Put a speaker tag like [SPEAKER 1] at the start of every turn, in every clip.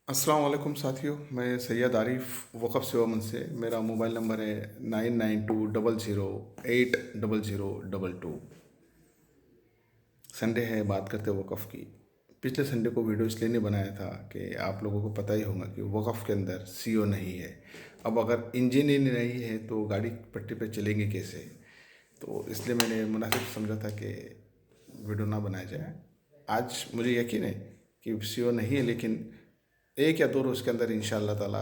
[SPEAKER 1] अस्सलाम वालेकुम साथियों, मैं सैयद आरिफ वक़फ़ सेवा मंच से। मेरा मोबाइल नंबर है 9920080022। संडे है, बात करते हैं वक़फ़ की। पिछले संडे को वीडियो इसलिए नहीं बनाया था कि आप लोगों को पता ही होगा कि वक़फ़ के अंदर सीओ नहीं है। अब अगर इंजन ही नहीं है तो गाड़ी पटरी पे चलेंगी कैसे? तो इसलिए मैंने मुनासिब समझा था कि वीडियो ना बनाया जाए। आज मुझे यकीन है कि सीओ नहीं है, लेकिन एक या दो रोज़ के अंदर इंशाअल्लाह ताला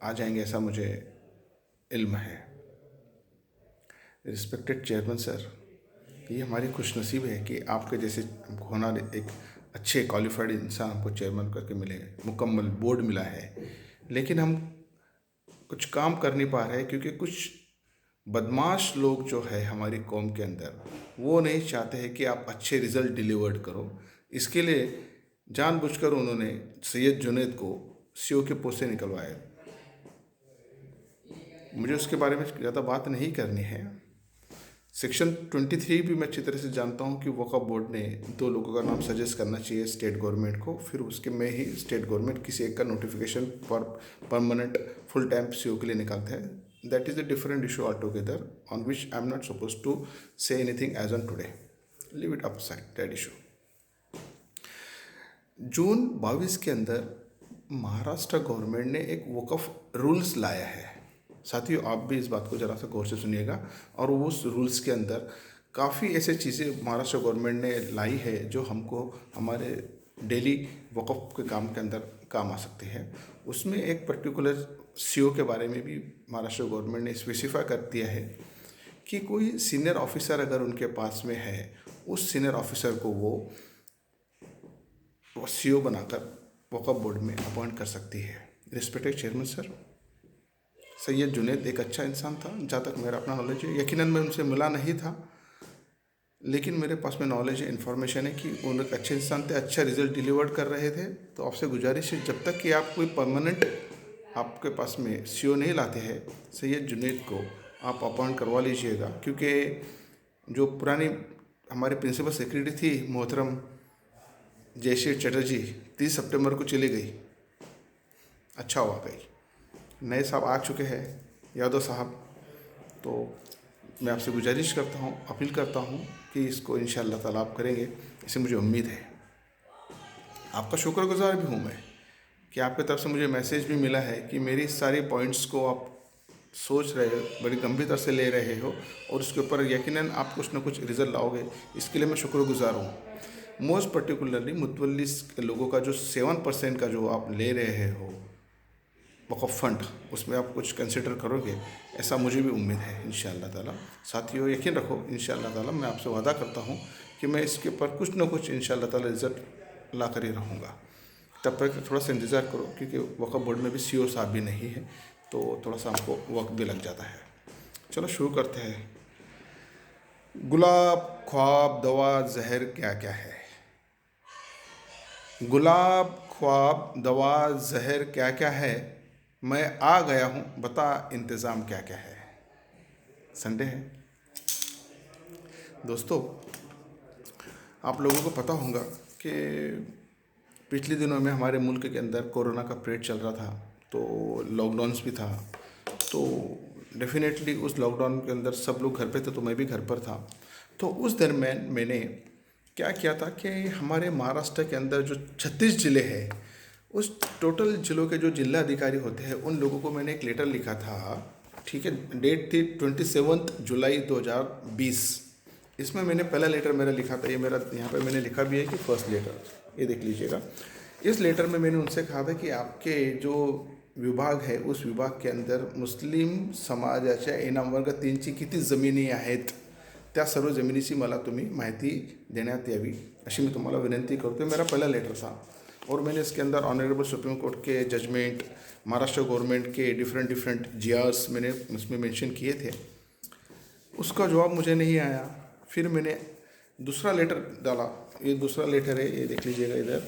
[SPEAKER 1] आ जाएंगे, ऐसा मुझे इल्म है। रिस्पेक्टेड चेयरमैन सर, ये हमारी खुशनसीब है कि आपके जैसे होना एक अच्छे क्वालिफाइड इंसान हमको चेयरमैन करके मिले, मुकम्मल बोर्ड मिला है। लेकिन हम कुछ काम कर नहीं पा रहे हैं क्योंकि कुछ बदमाश लोग जो है हमारी कौम के अंदर, वो नहीं चाहते हैं कि आप अच्छे रिज़ल्ट डिलीवर्ड करो। इसके लिए जानबूझकर उन्होंने सैयद जुनैद को सीओ के पोस्ट से निकलवाया। मुझे उसके बारे में ज़्यादा बात नहीं करनी है। सेक्शन 23 भी मैं अच्छी तरह से जानता हूँ कि वक्फ बोर्ड ने दो लोगों का नाम सजेस्ट करना चाहिए स्टेट गवर्नमेंट को, फिर उसके में ही स्टेट गवर्नमेंट किसी एक का notification for permanent full time CO के लिए निकालता है। That is a different issue all together on which I am not suppose to say anything as on today. Leave it upside that issue. June 22 के अंदर Maharashtra government ने एक वक्फ rules लाया है। साथियों, आप भी इस बात को ज़रा सा गौर से सुनिएगा। और उस रूल्स के अंदर काफ़ी ऐसे चीज़ें महाराष्ट्र गवर्नमेंट ने लाई है जो हमको हमारे डेली वक्फ के काम के अंदर काम आ सकती है। उसमें एक पर्टिकुलर सीओ के बारे में भी महाराष्ट्र गवर्नमेंट ने स्पेसिफाई कर दिया है कि कोई सीनियर ऑफिसर अगर उनके पास में है, उस सीनियर ऑफिसर को वो सीओ बनाकर वक्फ बोर्ड में अपॉइंट कर सकती है। Respected chairman sir, Syed Junaid एक अच्छा इंसान था, जहाँ तक मेरा अपना नॉलेज है। यकीनन मैं उनसे मिला नहीं था, लेकिन मेरे पास में नॉलेज है, इन्फॉर्मेशन है कि वो एक अच्छे इंसान थे, अच्छा रिजल्ट डिलीवर्ड कर रहे थे। तो आपसे गुजारिश है, जब तक कि आप कोई परमानेंट आपके पास में सीओ नहीं लाते हैं, सैयद जुनैद को आप अपॉइंट करवा लीजिएगा। क्योंकि जो पुरानी हमारी प्रिंसिपल सेक्रेटरी थी मोहतरम जयश्री चटर्जी, 30 सितंबर को चली गई। अच्छा हुआ गई। नए साहब आ चुके हैं, यादव साहब। तो मैं आपसे गुजारिश करता हूँ, अपील करता हूँ कि इसको इंशाअल्लाह ताला आप करेंगे, इसे मुझे उम्मीद है। आपका शुक्रगुजार भी हूँ मैं कि आपकी तरफ से मुझे मैसेज भी मिला है कि मेरी सारी पॉइंट्स को आप सोच रहे हो, बड़ी गंभीरता से ले रहे हो, और उसके ऊपर यकीनन आप कुछ ना कुछ रिजल्ट लाओगे। इसके लिए मैं शुक्रगुजार हूँ। मोस्ट पर्टिकुलरली मुतवल्लिस लोगों का जो 7% का जो आप ले रहे हो वक़्फ़ फंड, उसमें आप कुछ कंसिडर करोगे, ऐसा मुझे भी उम्मीद है इंशाअल्लाह ताला। साथियों, यकीन रखो इंशाअल्लाह ताला, मैं आपसे वादा करता हूँ कि मैं इसके ऊपर कुछ ना कुछ इंशाअल्लाह ताला रिज़ल्ट ला कर ही रहूँगा। तब तक थोड़ा सा इंतज़ार करो, क्योंकि वक़्फ़ बोर्ड में भी सीओ साहब भी नहीं है, तो थोड़ा सा हमको वक्त भी लग जाता है। चलो शुरू करते हैं। गुलाब, ख्वाब, दवा, जहर क्या क्या है? गुलाब, ख्वाब, दवा, जहर क्या क्या है? मैं आ गया हूँ, बता इंतज़ाम क्या क्या है? संडे है दोस्तों। आप लोगों को पता होगा कि पिछले दिनों में हमारे मुल्क के अंदर कोरोना का पीरियड चल रहा था, तो लॉकडाउन्स भी था। तो डेफिनेटली उस लॉकडाउन के अंदर सब लोग घर पे थे, तो मैं भी घर पर था। तो उस दरमियान मैंने क्या किया था कि हमारे महाराष्ट्र के अंदर जो 36 ज़िले हैं, उस टोटल ज़िलों के जो जिला अधिकारी होते हैं, उन लोगों को मैंने एक लेटर लिखा था। ठीक है, डेट थी 27 जुलाई 2020। इसमें मैंने पहला लेटर मेरा लिखा था, ये मेरा यहाँ पे मैंने लिखा भी है कि फर्स्ट लेटर, ये देख लीजिएगा। इस लेटर में मैंने उनसे कहा था की आपके जो विभाग है, उस विभाग के अंदर मुस्लिम समाजाच्या इनामवर्ग 3ची किती जमिनी आहेत, त्या सर्व जमिनीची मला तुम्ही माहिती देण्यात यावी, अशी मी तुम्हाला विनंती करतो। मेरा पहला लेटर था, और मैंने इसके अंदर ऑनरेबल सुप्रीम कोर्ट के जजमेंट, महाराष्ट्र गवर्नमेंट के डिफरेंट जीआर्स मैंने उसमें मेंशन किए थे। उसका जवाब मुझे नहीं आया। फिर मैंने दूसरा लेटर डाला, ये दूसरा लेटर है, ये देख लीजिएगा, इधर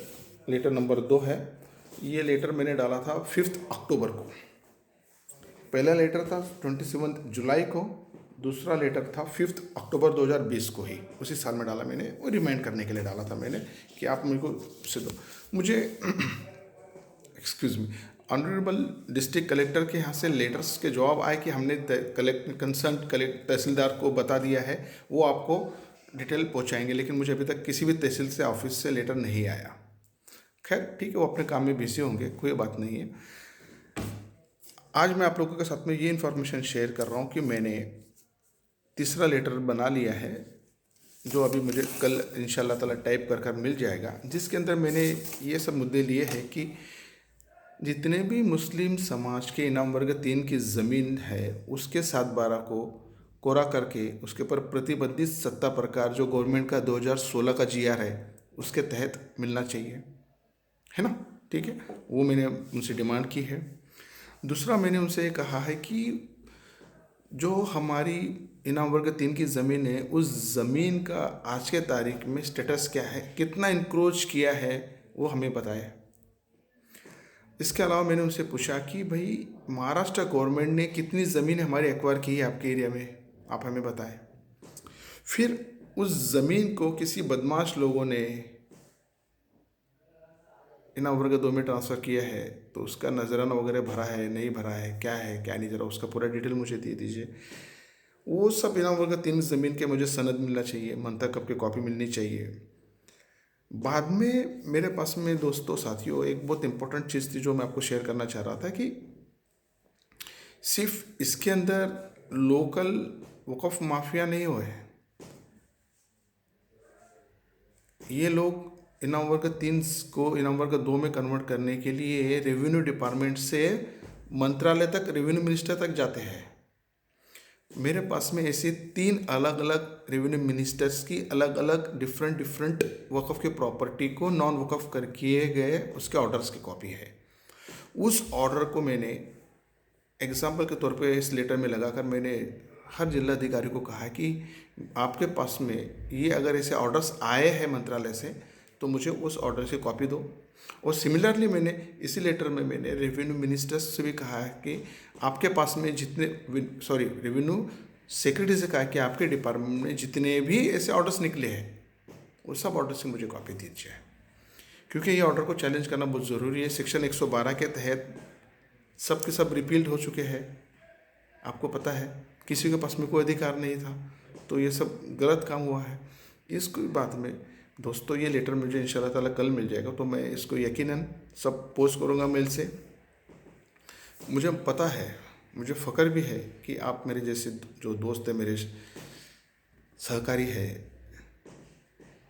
[SPEAKER 1] लेटर नंबर 2 है। ये लेटर मैंने डाला था 5 अक्टूबर को। पहला लेटर था 27 जुलाई को, दूसरा लेटर था 5 अक्टूबर 2020 को ही, उसी साल में डाला मैंने। वो रिमाइंड करने के लिए डाला था मैंने कि आप मेरे को उससे दो। मुझे excuse me, honourable district collector के यहाँ से लेटर्स के जवाब आए कि हमने कंसर्न कलेक्ट तहसीलदार को बता दिया है, वो आपको डिटेल पहुँचाएंगे, लेकिन मुझे अभी तक किसी भी तहसील से ऑफिस से लेटर नहीं आया। खैर ठीक है, वो अपने काम में बिजी होंगे, कोई बात नहीं है। आज मैं आप लोगों के साथ में ये इन्फॉर्मेशन शेयर कर रहा हूँ कि मैंने तीसरा लेटर बना लिया है, जो अभी मुझे कल इंशाल्लाह ताला टाइप कर मिल जाएगा, जिसके अंदर मैंने ये सब मुद्दे लिए हैं कि जितने भी मुस्लिम समाज के इनाम वर्ग 3 की ज़मीन है उसके 7/12 को कोरा करके उसके ऊपर प्रतिबंधित सत्ता प्रकार जो गवर्नमेंट का 2016 का GR है उसके तहत मिलना चाहिए, है ना। ठीक है, वो मैंने उनसे डिमांड की है। दूसरा मैंने उनसे ये कहा है कि जो हमारी इनाम वर्ग 3 की ज़मीन है उस ज़मीन का आज के तारीख में स्टेटस क्या है, कितना इंक्रोच किया है, वो हमें बताए। इसके अलावा मैंने उनसे पूछा कि भाई महाराष्ट्र गवर्नमेंट ने कितनी ज़मीन हमारी एक्वायर की है आपके एरिया में, आप हमें बताएं। फिर उस ज़मीन को किसी बदमाश लोगों ने इनाम वर्ग 2 में ट्रांसफ़र किया है, तो उसका नजराना वगैरह भरा है नहीं भरा है, क्या है क्या नहीं, ज़रा उसका पूरा डिटेल मुझे दे दीजिए। वो सब इनाम वर्ग 3 ज़मीन के मुझे सनद मिलना चाहिए, मंतखब की कॉपी मिलनी चाहिए। बाद में मेरे पास में दोस्तों साथियों एक बहुत इंपॉर्टेंट चीज़ थी जो मैं आपको शेयर करना चाह रहा था कि सिर्फ इसके अंदर लोकल वक़्फ़ माफिया नहीं हुए, ये लोग इनाम वर्ग 3 को इनाम वर्ग 2 में कन्वर्ट करने के लिए रेवेन्यू डिपार्टमेंट से मंत्रालय तक, रेवेन्यू मिनिस्टर तक जाते हैं। मेरे पास में ऐसे 3 अलग अलग रेवेन्यू मिनिस्टर्स की अलग अलग डिफरेंट वक़्फ़ के प्रॉपर्टी को नॉन वक़्फ़ कर किए गए उसके ऑर्डर्स की कॉपी है। उस ऑर्डर को मैंने एग्जाम्पल के तौर पे इस लेटर में लगाकर मैंने हर जिलाधिकारी को कहा कि आपके पास में ये अगर ऐसे ऑर्डर्स आए हैं मंत्रालय से तो मुझे उस ऑर्डर से कॉपी दो। और सिमिलरली मैंने इसी लेटर में मैंने रेवेन्यू मिनिस्टर्स से भी कहा है कि आपके पास में जितने रेवेन्यू सेक्रेटरी से कहा कि आपके डिपार्टमेंट में जितने भी ऐसे ऑर्डर्स निकले हैं उस सब ऑर्डर से मुझे कॉपी दीजिए, क्योंकि ये ऑर्डर को चैलेंज करना बहुत ज़रूरी है। सेक्शन 112 के तहत सब के सब रिपील्ड हो चुके हैं, आपको पता है, किसी के पास में कोई अधिकार नहीं था, तो ये सब गलत काम हुआ है। इसको बात में दोस्तों ये लेटर मुझे इंशाल्लाह ताला कल मिल जाएगा, तो मैं इसको यकीनन सब पोस्ट करूँगा मेल से। मुझे पता है, मुझे फ़ख्र भी है कि आप मेरे जैसे जो दोस्त हैं, मेरे सहकारी है,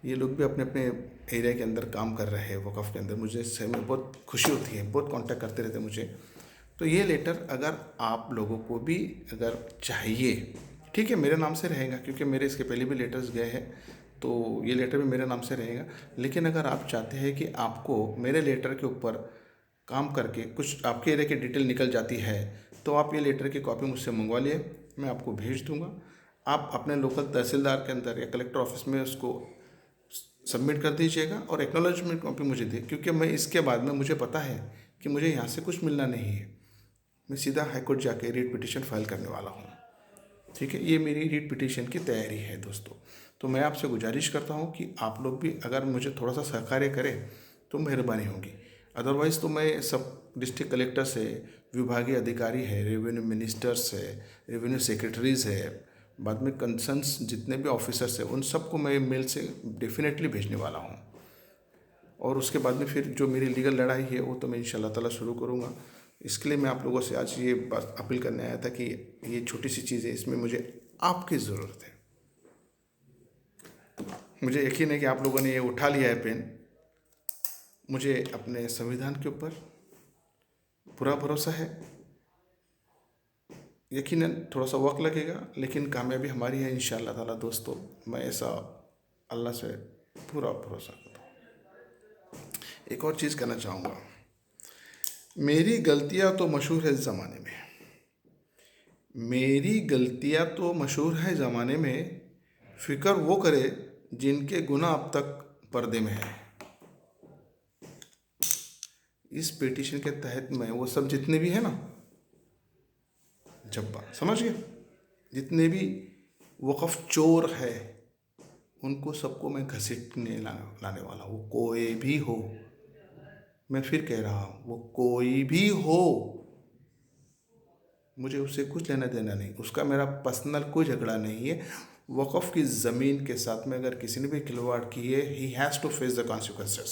[SPEAKER 1] ये लोग भी अपने अपने एरिया के अंदर काम कर रहे हैं वक़्फ़ के अंदर। मुझे इससे में बहुत खुशी होती है, बहुत कांटेक्ट करते रहते हैं मुझे। तो ये लेटर अगर आप लोगों को भी अगर चाहिए, ठीक है, मेरे नाम से रहेगा, क्योंकि मेरे इसके पहले भी लेटर्स गए हैं, तो ये लेटर भी मेरे नाम से रहेगा। लेकिन अगर आप चाहते हैं कि आपको मेरे लेटर के ऊपर काम करके कुछ आपके एरिया की डिटेल निकल जाती है, तो आप ये लेटर की कॉपी मुझसे मंगवा लिए, मैं आपको भेज दूँगा। आप अपने लोकल तहसीलदार के अंदर या कलेक्टर ऑफिस में उसको सबमिट कर दीजिएगा और एक्नॉलेजमेंट कॉपी मुझे दे, क्योंकि मैं इसके बाद में मुझे पता है कि मुझे यहाँ से कुछ मिलना नहीं है, मैं सीधा हाईकोर्ट जाके रीट पिटीशन फाइल करने वाला हूँ। ठीक है, ये मेरी रीट पिटीशन की तैयारी है दोस्तों। तो मैं आपसे गुजारिश करता हूँ कि आप लोग भी अगर मुझे थोड़ा सा सहकार्य करें तो मेहरबानी होगी। अदरवाइज़ तो मैं सब डिस्ट्रिक्ट कलेक्टर से, विभागीय अधिकारी है, रेवेन्यू मिनिस्टर्स है, रेवेन्यू सेक्रेटरीज़ है, बाद में कंसर्न्स जितने भी ऑफिसर्स हैं उन सबको मैं मेल से डेफिनेटली भेजने वाला हूँ। और उसके बाद में फिर जो मेरी लीगल लड़ाई है वो तो मैं इंशाल्लाह ताला शुरू करूँगा। इसके लिए मैं आप लोगों से आज ये बात अपील करने आया था कि ये छोटी सी चीज़ है, इसमें मुझे आपकी ज़रूरत है। मुझे यकीन है कि आप लोगों ने ये उठा लिया है पेन। मुझे अपने संविधान के ऊपर पूरा भरोसा है। यकीनन थोड़ा सा वक्त लगेगा, लेकिन कामयाबी हमारी है इंशाल्लाह ताला दोस्तों। मैं ऐसा अल्लाह से पूरा भरोसा करता हूँ। एक और चीज़ कहना चाहूँगा, मेरी गलतियाँ तो मशहूर है इस ज़माने में, मेरी गलतियाँ तो मशहूर है ज़माने में, फ़िक्र वो करे जिनके गुनाह अब तक पर्दे में है। इस पिटीशन के तहत मैं वो सब जितने भी है ना, जब्बा समझ गया, जितने भी वक़्फ़ चोर है उनको सबको मैं घसीटने लाने वाला हूँ, कोई भी हो। मैं फिर कह रहा हूँ, वो कोई भी हो, मुझे उससे कुछ लेना देना नहीं, उसका मेरा पर्सनल कोई झगड़ा नहीं है। वक़्फ़ की ज़मीन के साथ में अगर किसी ने भी खिलवाड़ की है, he has to face the consequences.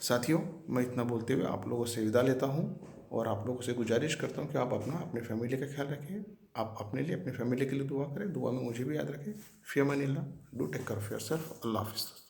[SPEAKER 1] साथियों, मैं इतना बोलते हुए आप लोगों से विदा लेता हूँ और आप लोगों से गुजारिश करता हूँ कि आप अपनी फैमिली का ख्याल रखें, आप अपने लिए, अपनी फैमिली के लिए दुआ करें, दुआ में मुझे भी याद रखें। फ़ी अमानिल्लाह, do take care of yourself. अल्लाह हाफ़िज़।